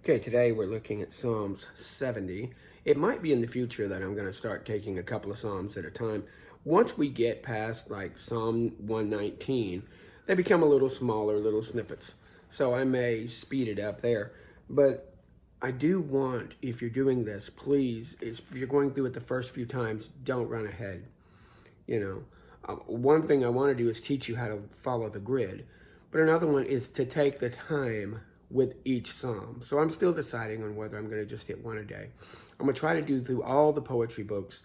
Okay, today we're looking at Psalms 70. It might be in the future that I'm going to start taking a couple of Psalms at a time. Once we get past like Psalm 119, they become a little smaller, little snippets. So I may speed it up there. But I do want, if you're doing this, please, if you're going through it the first few times, don't run ahead. You know, one thing I want to do is teach you how to follow the grid, but another one is to take the time with each psalm. So I'm still deciding on whether I'm going to just hit one a day. I'm going to try to do through all the poetry books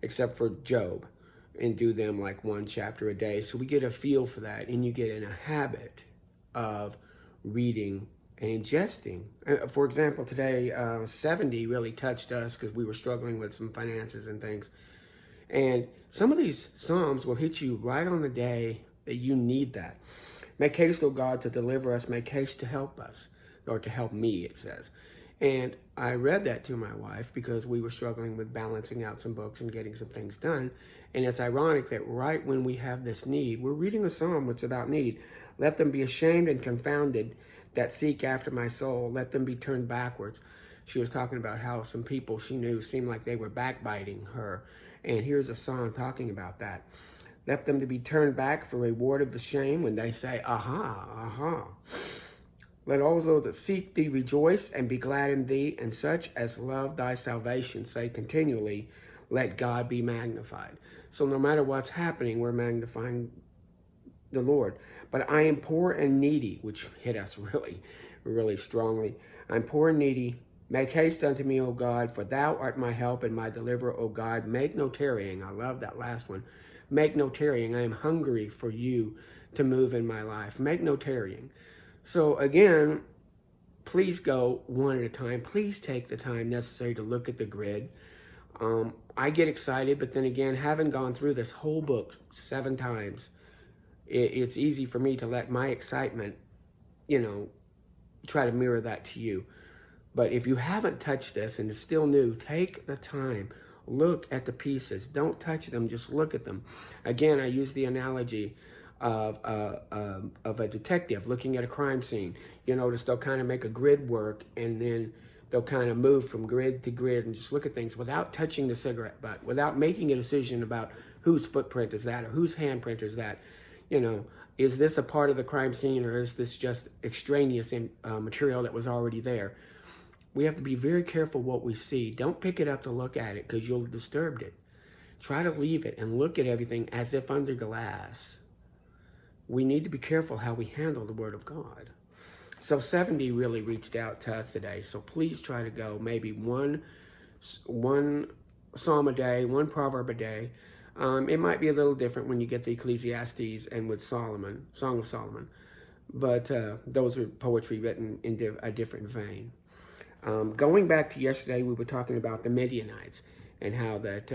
except for Job and do them like one chapter a day, so we get a feel for that and you get in a habit of reading and ingesting. For example, today 70 really touched us because we were struggling with some finances and things. And some of these Psalms will hit you right on the day that you need that. Make haste, O God, to deliver us. Make haste to help us, or to help me, it says. And I read that to my wife because we were struggling with balancing out some books and getting some things done. And it's ironic that right when we have this need, we're reading a psalm which is about need. Let them be ashamed and confounded that seek after my soul. Let them be turned backwards. She was talking about how some people she knew seemed like they were backbiting her. And here's a song talking about that. Let them to be turned back for reward of the shame when they say, aha, aha. Let all those that seek thee rejoice and be glad in thee, and such as love thy salvation say continually, let God be magnified. So no matter what's happening, we're magnifying the Lord. But I am poor and needy, which hit us really, really strongly. I'm poor and needy. Make haste unto me, O God, for thou art my help and my deliverer, O God. Make no tarrying. I love that last one. Make no tarrying. I am hungry for you to move in my life. Make no tarrying. So again, please go one at a time. Please take the time necessary to look at the grid. I get excited, but then again, having gone through this whole book 7 times, it's easy for me to let my excitement, try to mirror that to you. But if you haven't touched this and it's still new, take the time. Look at the pieces. Don't touch them. Just look at them. Again, I use the analogy of a detective looking at a crime scene. You notice they'll kind of make a grid work, and then they'll kind of move from grid to grid and just look at things without touching the cigarette butt, without making a decision about whose footprint is that or whose handprint is that. Is this a part of the crime scene, or is this just extraneous material that was already there? We have to be very careful what we see. Don't pick it up to look at it because you'll disturb it. Try to leave it and look at everything as if under glass. We need to be careful how we handle the Word of God. So 70 really reached out to us today. So please try to go maybe one psalm a day, one proverb a day. It might be a little different when you get the Ecclesiastes and with Solomon, Song of Solomon. But those are poetry written in a different vein. Going back to yesterday, we were talking about the Midianites and how that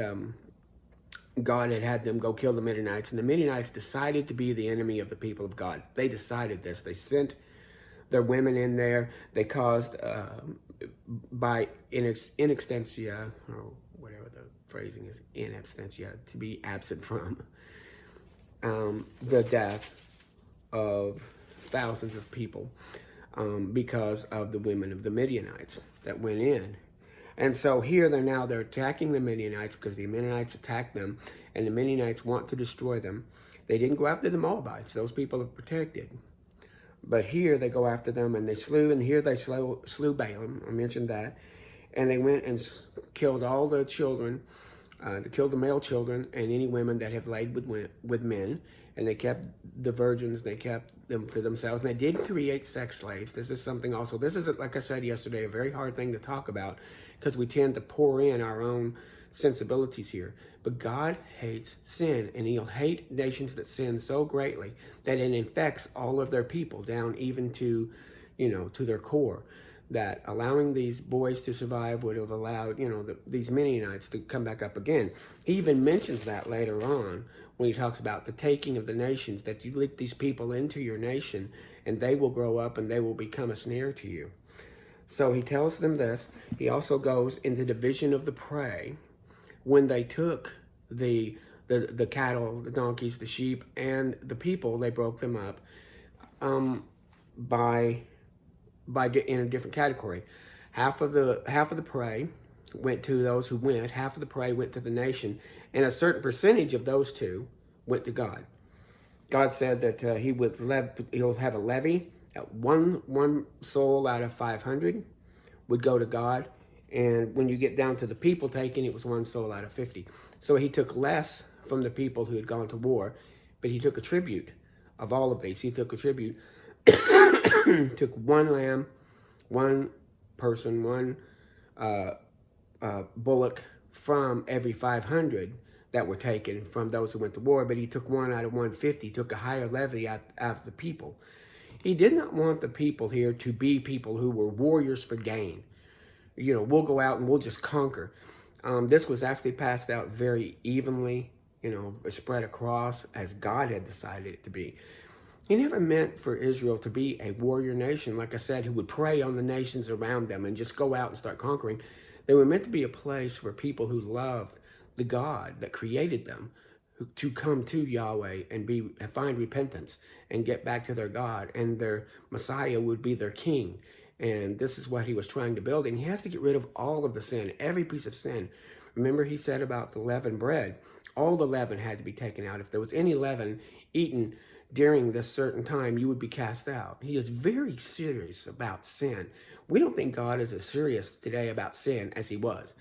God had them go kill the Midianites. And the Midianites decided to be the enemy of the people of God. They decided this. They sent their women in there. They caused, by in extensia, or whatever the phrasing is, in absentia, to be absent from the death of thousands of people. Because of the women of the Midianites that went in. And so here they're attacking the Midianites because the Midianites attacked them, and the Midianites want to destroy them. They didn't go after the Moabites. Those people are protected. But here they go after them, and they slew slew Balaam. I mentioned that. And they went and killed all the children. They killed the male children and any women that have laid with men. And they kept the virgins, they kept them to themselves. And they did create sex slaves. This is something also, this is, like I said yesterday, a very hard thing to talk about because we tend to pour in our own sensibilities here. But God hates sin, and he'll hate nations that sin so greatly that it infects all of their people down even to, to their core. That allowing these boys to survive would have allowed, these Midianites to come back up again. He even mentions that later on when he talks about the taking of the nations, that you let these people into your nation and they will grow up and they will become a snare to you. So he tells them this. He also goes in the division of the prey. When they took the cattle, the donkeys, the sheep, and the people, they broke them up by in a different category. Half of the prey went to those who went. Half of the prey went to the nation, and a certain percentage of those two went to God. God said that he'll have a levy at one soul out of 500 would go to God, and when you get down to the people taken, it was one soul out of 50. So he took less from the people who had gone to war, but he took a tribute of all of these. He took a tribute, took one lamb, one person, one bullock from every 500 that were taken from those who went to war, but he took one out of 150, took a higher levy out of the people. He did not want the people here to be people who were warriors for gain. You know, we'll go out and we'll just conquer. This was actually passed out very evenly, you know, spread across as God had decided it to be. He never meant for Israel to be a warrior nation, like I said, who would prey on the nations around them and just go out and start conquering. They were meant to be a place for people who loved the God that created them to come to Yahweh and find repentance and get back to their God, and their Messiah would be their king. And this is what he was trying to build. And he has to get rid of all of the sin, every piece of sin. Remember he said about the leavened bread, all the leaven had to be taken out. If there was any leaven eaten during this certain time, you would be cast out. He is very serious about sin. We don't think God is as serious today about sin as he was.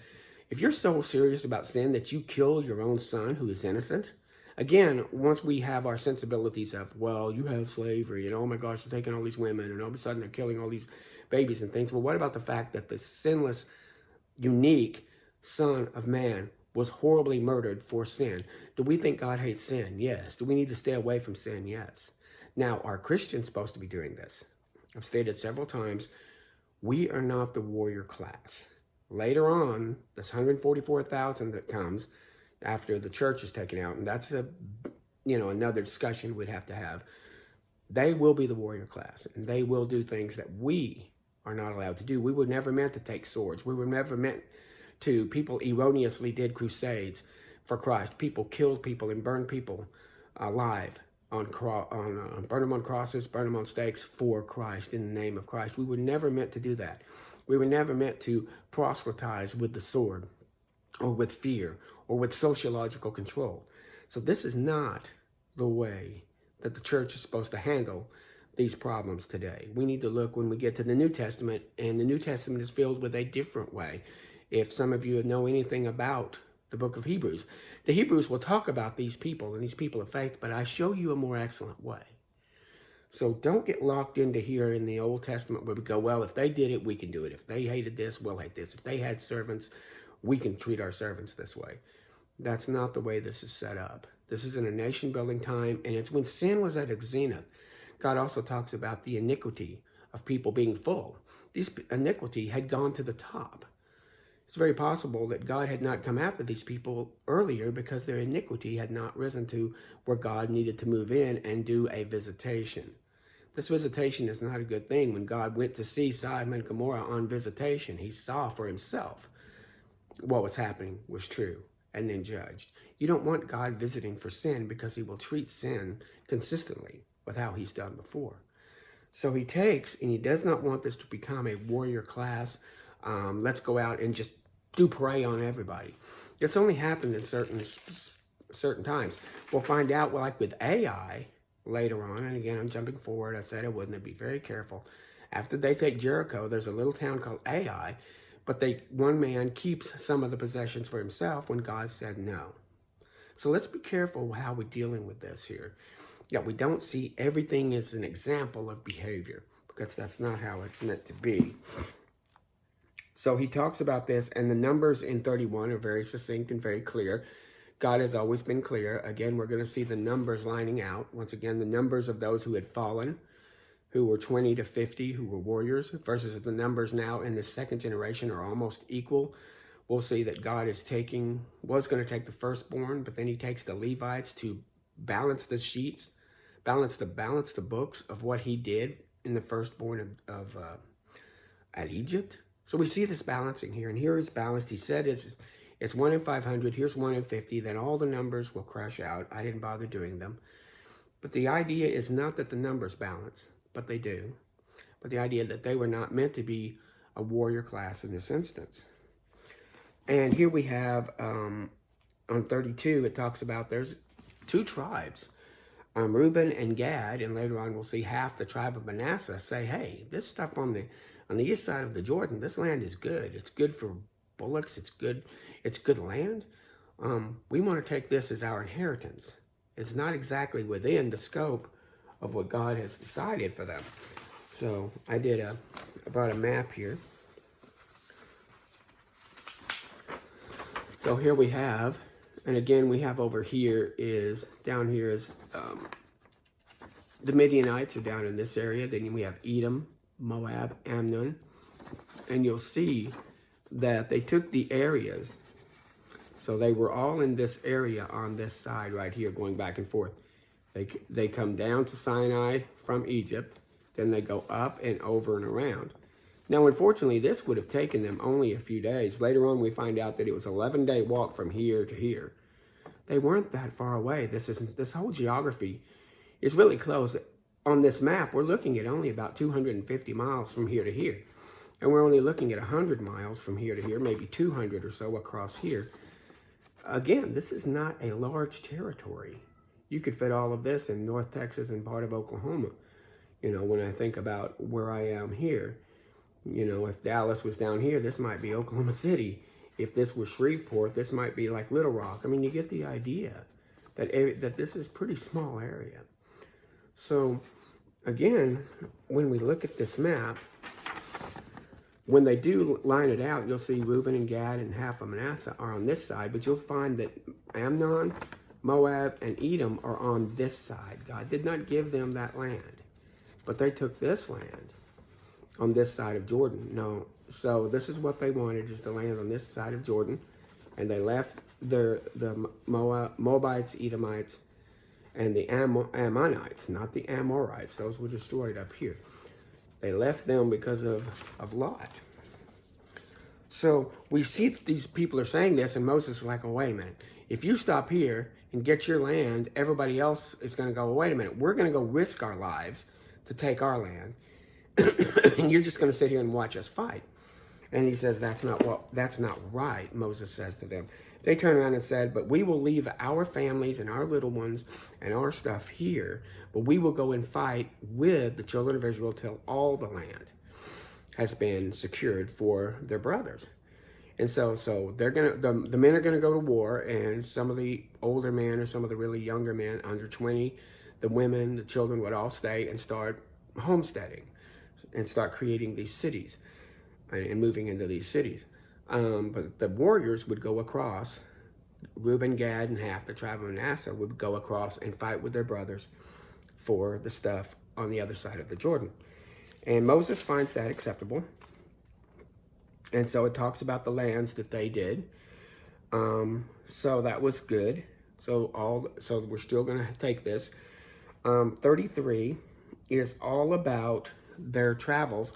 If you're so serious about sin that you kill your own son who is innocent, again, once we have our sensibilities of, well, you have slavery, and oh my gosh, they're taking all these women, and all of a sudden they're killing all these babies and things. Well, what about the fact that the sinless, unique Son of Man was horribly murdered for sin? Do we think God hates sin? Yes. Do we need to stay away from sin? Yes. Now, are Christians supposed to be doing this? I've stated several times, we are not the warrior class. Later on, this 144,000 that comes after the church is taken out, and that's another discussion we'd have to have. They will be the warrior class, and they will do things that we are not allowed to do. We were never meant to take swords. We were never meant to. People erroneously did crusades for Christ. People killed people and burned people alive burn them on crosses, burn them on stakes for Christ, in the name of Christ. We were never meant to do that. We were never meant to proselytize with the sword or with fear or with sociological control. So this is not the way that the church is supposed to handle these problems today. We need to look when we get to the New Testament, and the New Testament is filled with a different way. If some of you know anything about the book of Hebrews, the Hebrews will talk about these people and these people of faith, but I show you a more excellent way. So don't get locked into here in the Old Testament where we go, well, if they did it, we can do it. If they hated this, we'll hate this. If they had servants, we can treat our servants this way. That's not the way this is set up. This is in a nation building time, and it's when sin was at its zenith. God also talks about the iniquity of people being full. This iniquity had gone to the top. It's very possible that God had not come after these people earlier because their iniquity had not risen to where God needed to move in and do a visitation. This visitation is not a good thing. When God went to see Sodom and Gomorrah on visitation, he saw for himself what was happening was true and then judged. You don't want God visiting for sin because he will treat sin consistently with how he's done before. So he takes, and he does not want this to become a warrior class. Let's go out and just do prey on everybody. This only happened in certain times. We'll find out, like with Ai later on, and again, I'm jumping forward. I said I wouldn't. Be very careful. After they take Jericho, there's a little town called Ai, but one man keeps some of the possessions for himself when God said no. So let's be careful how we're dealing with this here. Yeah, we don't see everything as an example of behavior, because that's not how it's meant to be. So he talks about this, and the numbers in 31 are very succinct and very clear. God has always been clear. Again, we're going to see the numbers lining out. Once again, the numbers of those who had fallen, who were 20 to 50, who were warriors, versus the numbers now in the second generation are almost equal. We'll see that God was going to take the firstborn, but then he takes the Levites to balance the sheets, balance the books of what he did in the firstborn at Egypt. So we see this balancing here, and here is balanced. He said it's 1 in 500, here's 1 in 50, then all the numbers will crash out. I didn't bother doing them. But the idea is not that the numbers balance, but they do. but the idea that they were not meant to be a warrior class in this instance. And here we have, on 32, it talks about there's two tribes, Reuben and Gad, and later on we'll see half the tribe of Manasseh say, hey, this stuff on the east side of the Jordan, this land is good. It's good for bullocks. It's good land. We want to take this as our inheritance. It's not exactly within the scope of what God has decided for them. So I brought a map here. So here we have, and again we have over here down here is the Midianites are down in this area. Then we have Edom, Moab, Ammon, and you'll see that they took the areas. So they were all in this area on this side right here, going back and forth. They come down to Sinai from Egypt, then they go up and over and around. Now, unfortunately, this would have taken them only a few days. Later on, we find out that it was an 11-day walk from here to here. They weren't that far away. This whole geography is really close. On this map, we're looking at only about 250 miles from here to here. And we're only looking at 100 miles from here to here, maybe 200 or so across here. Again, this is not a large territory. You could fit all of this in North Texas and part of Oklahoma. You know, when I think about where I am here, you know, if Dallas was down here, this might be Oklahoma City. If this was Shreveport, this might be like Little Rock. I mean, you get the idea that this is a pretty small area. So, again, when we look at this map, when they do line it out, you'll see Reuben and Gad and half of Manasseh are on this side, but you'll find that Ammon, Moab, and Edom are on this side. God did not give them that land, but they took this land on this side of Jordan. No, so this is what they wanted, is to land on this side of Jordan, and they left the Moabites, Edomites, and the Ammonites, not the Amorites. Those were destroyed up here. They left them because of Lot. So we see that these people are saying this, and Moses is like, oh, wait a minute. If you stop here and get your land, everybody else is going to go, well, wait a minute. We're going to go risk our lives to take our land, and you're just going to sit here and watch us fight. And he says, that's not right, Moses says to them. They turn around and said, but we will leave our families and our little ones and our stuff here, but we will go and fight with the children of Israel till all the land has been secured for their brothers. And so they're the men are gonna go to war, and some of the older men or some of the really younger men under 20, the women, the children would all stay and start homesteading and start creating these cities and moving into these cities. But the warriors would go across. Reuben, Gad, and half the tribe of Manasseh would go across and fight with their brothers for the stuff on the other side of the Jordan. And Moses finds that acceptable. And so it talks about the lands that they did. So that was good. So we're still going to take this. 33 is all about their travels.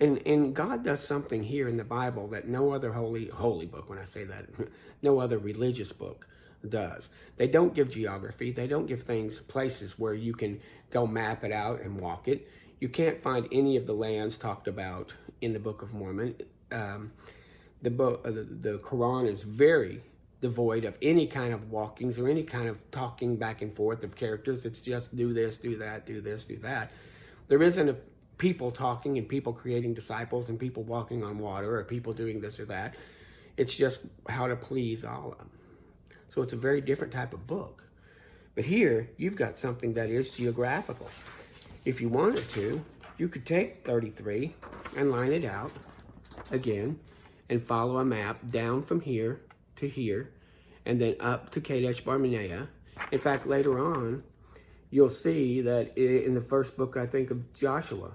And God does something here in the Bible that no other holy book, when I say that, no other religious book does. They don't give geography. They don't give places where you can go map it out and walk it. You can't find any of the lands talked about in the Book of Mormon. The Quran is very devoid of any kind of walkings or any kind of talking back and forth of characters. It's just do this, do that, do this, do that. There isn't a people talking and people creating disciples and people walking on water or people doing this or that. It's just how to please Allah. So it's a very different type of book. But here, you've got something that is geographical. If you wanted to, you could take 33 and line it out again and follow a map down from here to here and then up to Kadesh Barnea. In fact, later on, you'll see that in the first book, I think, of Joshua,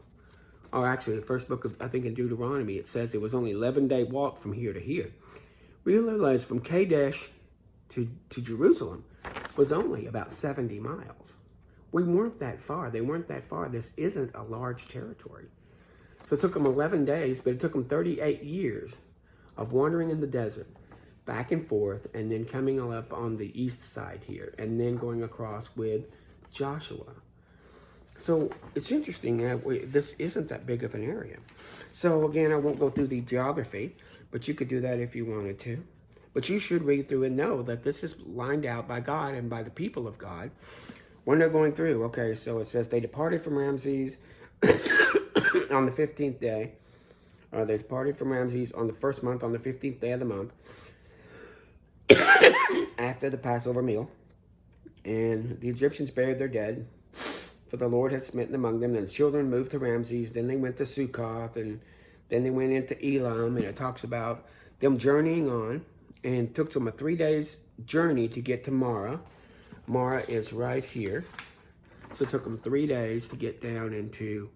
or actually the first book of, I think, in Deuteronomy, it says it was only 11-day walk from here to here. We realize from Kadesh to Jerusalem was only about 70 miles. We weren't that far. They weren't that far. This isn't a large territory. So it took them 11 days, but it took them 38 years of wandering in the desert, back and forth, and then coming up on the east side here, and then going across with Joshua. So it's interesting that this isn't that big of an area. So again, I won't go through the geography, but you could do that if you wanted to. But you should read through and know that this is lined out by God and by the people of God when they're going through. Okay, so it says they departed from Ramses on the 15th day. They departed from Ramses on the first month, on the 15th day of the month, after the Passover meal. And the Egyptians buried their dead, for the Lord had smitten among them. And the children moved to Ramses. Then they went to Succoth, and then they went into Elam. And it talks about them journeying on, and it took them a 3 days journey to get to Marah. Marah is right here. So it took them 3 days to get down into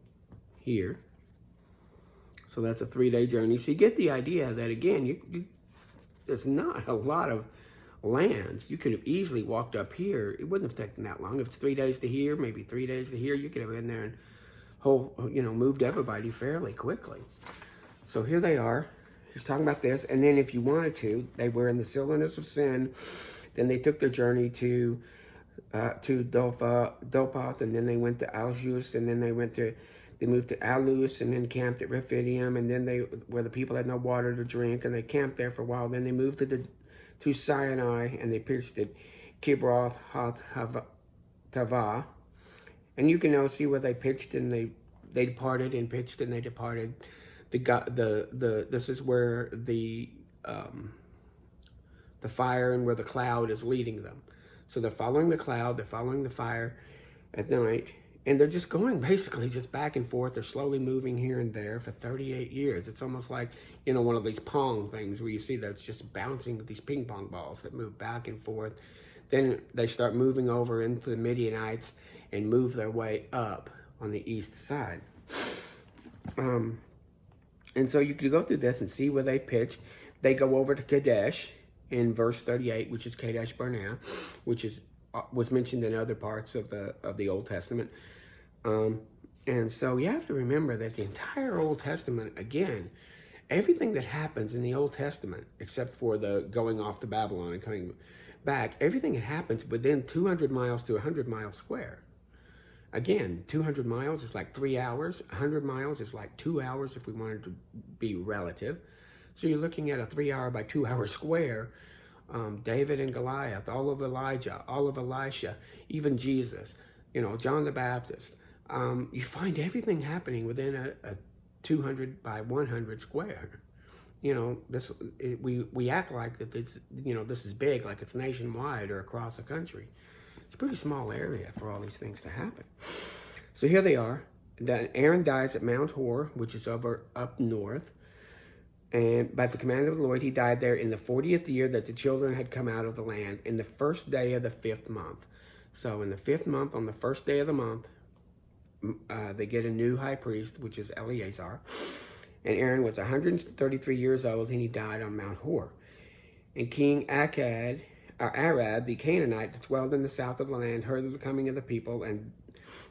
here. So that's a 3-day journey. So you get the idea that, again, there's not a lot of land. You could have easily walked up here. It wouldn't have taken that long. If it's 3 days to here, maybe 3 days to here, you could have been there and moved everybody fairly quickly. So here they are. He's talking about this. And then if you wanted to, they were in the Wilderness of Sin. Then they took their journey to Dophath, and then they went to Alzuz, and then they moved to Alus, and then camped at Rephidim, and then where the people had no water to drink, and they camped there for a while. Then they moved to Sinai, and they pitched at Kibroth Hattaavah. And you can now see where they pitched, and they departed and pitched, and they departed. This is where the fire and where the cloud is leading them. So they're following the cloud, they're following the fire at night, and they're just going basically just back and forth. They're slowly moving here and there for 38 years. It's almost like, one of these pong things where you see that's just bouncing these ping pong balls that move back and forth. Then they start moving over into the Midianites and move their way up on the east side. And so you could go through this and see where they pitched. They go over to Kadesh in verse 38, which is Kadesh Barnea, which was mentioned in other parts of the Old Testament. And so you have to remember that the entire Old Testament, again, everything that happens in the Old Testament, except for the going off to Babylon and coming back, everything that happens within 200 miles to 100 miles square. Again, 200 miles is like 3 hours. 100 miles is like 2 hours if we wanted to be relative. So you're looking at a 3 hour by 2 hour square. David and Goliath, all of Elijah, all of Elisha, even Jesus, John the Baptist. You find everything happening within a 200 by 100 square. We act like that it's, this is big, like it's nationwide or across the country. It's a pretty small area for all these things to happen. So here they are. Then Aaron dies at Mount Hor, which is up north. And by the command of the Lord, he died there in the 40th year that the children had come out of the land, in the first day of the 5th month. So in the 5th month, on the first day of the month, they get a new high priest, which is Eleazar. And Aaron was 133 years old, and he died on Mount Hor. And King Arad, the Canaanite that dwelled in the south of the land, heard of the coming of the people, and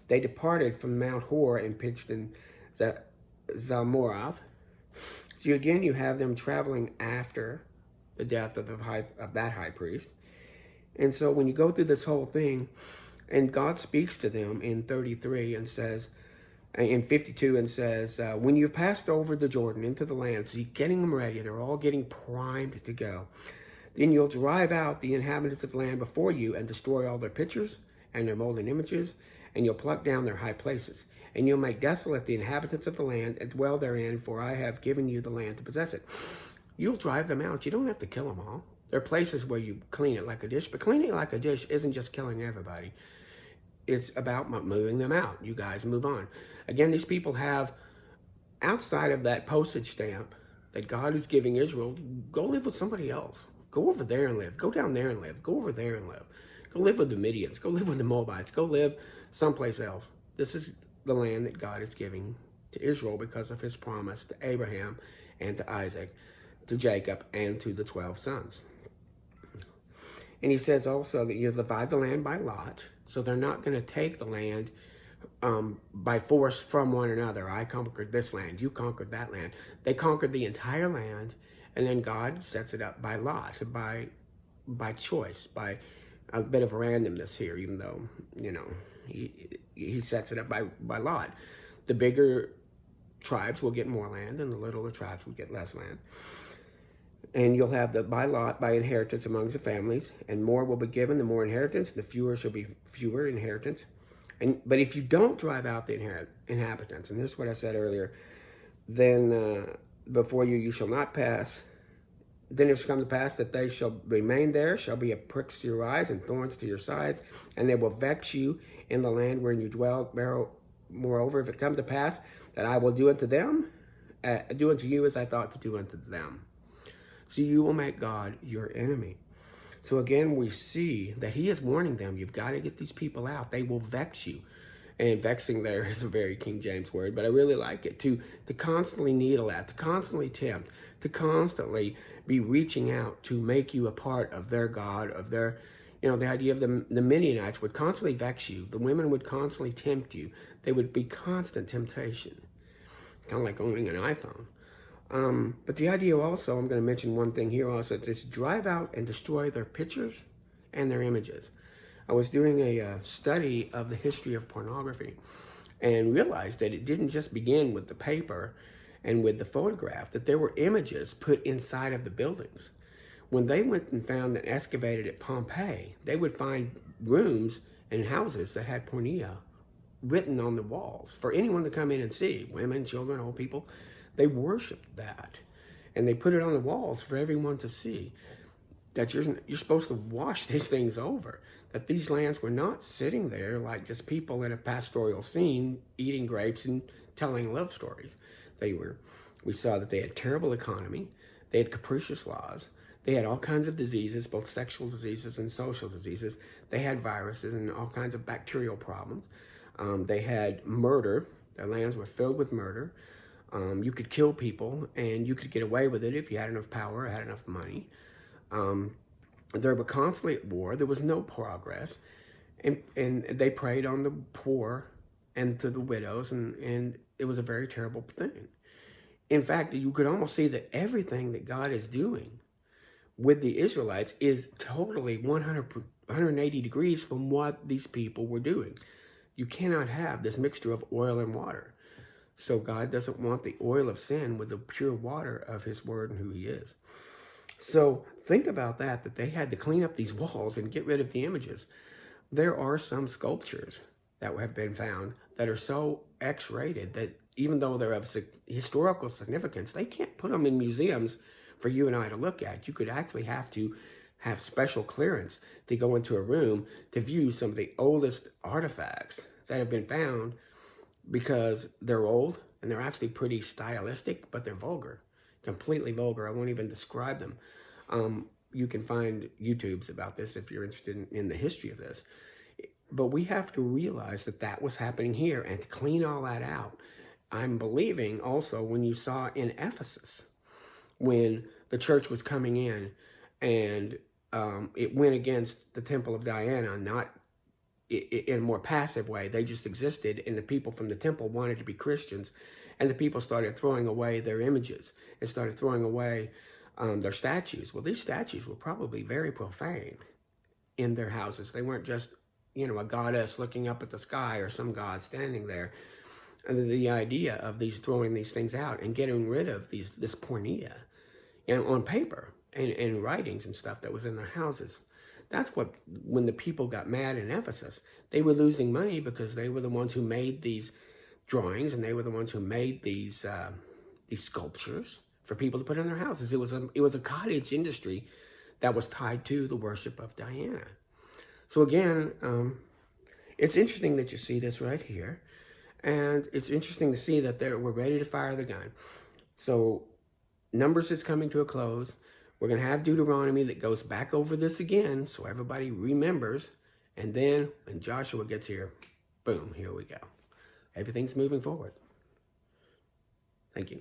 they departed from Mount Hor and pitched in Zalmorath. So again, you have them traveling after the death of that high priest. And so when you go through this whole thing, and God speaks to them in 33 and says, in 52 and says, when you've passed over the Jordan into the land, so you're getting them ready, they're all getting primed to go, then you'll drive out the inhabitants of the land before you and destroy all their pictures and their molten images, and you'll pluck down their high places. And you'll make desolate the inhabitants of the land and dwell therein, for I have given you the land to possess it. You'll drive them out. You don't have to kill them all. There are places where you clean it like a dish, but cleaning it like a dish isn't just killing everybody. It's about moving them out. You guys move on. Again, these people have, outside of that postage stamp that God is giving Israel, go live with somebody else. Go over there and live. Go down there and live. Go over there and live. Go live with the Midians. Go live with the Moabites. Go live someplace else. This is the land that God is giving to Israel because of his promise to Abraham and to Isaac, to Jacob, and to the 12 sons. And he says also that you divide the land by lot, so they're not going to take the land by force from one another. I conquered this land, you conquered that land. They conquered the entire land, and then God sets it up by lot, by choice, by a bit of randomness here, even though, He sets it up by lot. The bigger tribes will get more land, and the littler tribes will get less land. And you'll have the by lot, by inheritance amongst the families, and more will be given, the more inheritance, the fewer shall be fewer inheritance. But if you don't drive out the inhabitants, and this is what I said earlier, then before you shall not pass. Then it shall come to pass that they shall remain there, shall be a pricks to your eyes and thorns to your sides, and they will vex you in the land wherein you dwell. Moreover, if it come to pass that I will do unto them, do unto you as I thought to do unto them. So you will make God your enemy. So again, we see that he is warning them, you've got to get these people out. They will vex you. And vexing there is a very King James word, but I really like it. To constantly needle at, to constantly tempt, to constantly be reaching out to make you a part of their God, of their, the idea of the Midianites would constantly vex you. The women would constantly tempt you. They would be constant temptation. Kind of like owning an iPhone. But the idea also, I'm going to mention one thing here also, it's drive out and destroy their pictures and their images. I was doing a study of the history of pornography and realized that it didn't just begin with the paper and with the photograph, that there were images put inside of the buildings. When they went and found and excavated at Pompeii, they would find rooms and houses that had pornea written on the walls for anyone to come in and see. Women, children, old people, they worshiped that. And they put it on the walls for everyone to see. That you're supposed to wash these things over. That these lands were not sitting there like just people in a pastoral scene eating grapes and telling love stories. We saw that they had terrible economy. They had capricious laws. They had all kinds of diseases, both sexual diseases and social diseases. They had viruses and all kinds of bacterial problems. They had murder. Their lands were filled with murder. You could kill people and you could get away with it if you had enough power or had enough money. They were constantly at war. There was no progress. And they preyed on the poor and to the widows, and it was a very terrible thing. In fact, you could almost see that everything that God is doing with the Israelites is totally 180 degrees from what these people were doing. You cannot have this mixture of oil and water. So God doesn't want the oil of sin with the pure water of his word and who he is. So think about that they had to clean up these walls and get rid of the images. There are some sculptures that have been found that are so X-rated that even though they're of historical significance, they can't put them in museums for you and I to look at. You could actually have to have special clearance to go into a room to view some of the oldest artifacts that have been found, because they're old and they're actually pretty stylistic, but they're vulgar, completely vulgar. I won't even describe them. You can find YouTubes about this if you're interested in the history of this. But we have to realize that that was happening here, and to clean all that out. I'm believing also when you saw in Ephesus, when the church was coming in and it went against the temple of Diana, not in a more passive way. They just existed, and the people from the temple wanted to be Christians, and the people started throwing away their images and started throwing away their statues. Well, these statues were probably very profane in their houses. They weren't just, a goddess looking up at the sky or some god standing there. And the idea of throwing these things out and getting rid of this pornea on paper and writings and stuff that was in their houses. That's what, when the people got mad in Ephesus, they were losing money because they were the ones who made these drawings, and they were the ones who made these sculptures for people to put in their houses. It was a cottage industry that was tied to the worship of Diana. So again, it's interesting that you see this right here, and it's interesting to see that we're ready to fire the gun. So Numbers is coming to a close. We're going to have Deuteronomy that goes back over this again so everybody remembers. And then when Joshua gets here, boom, here we go. Everything's moving forward. Thank you.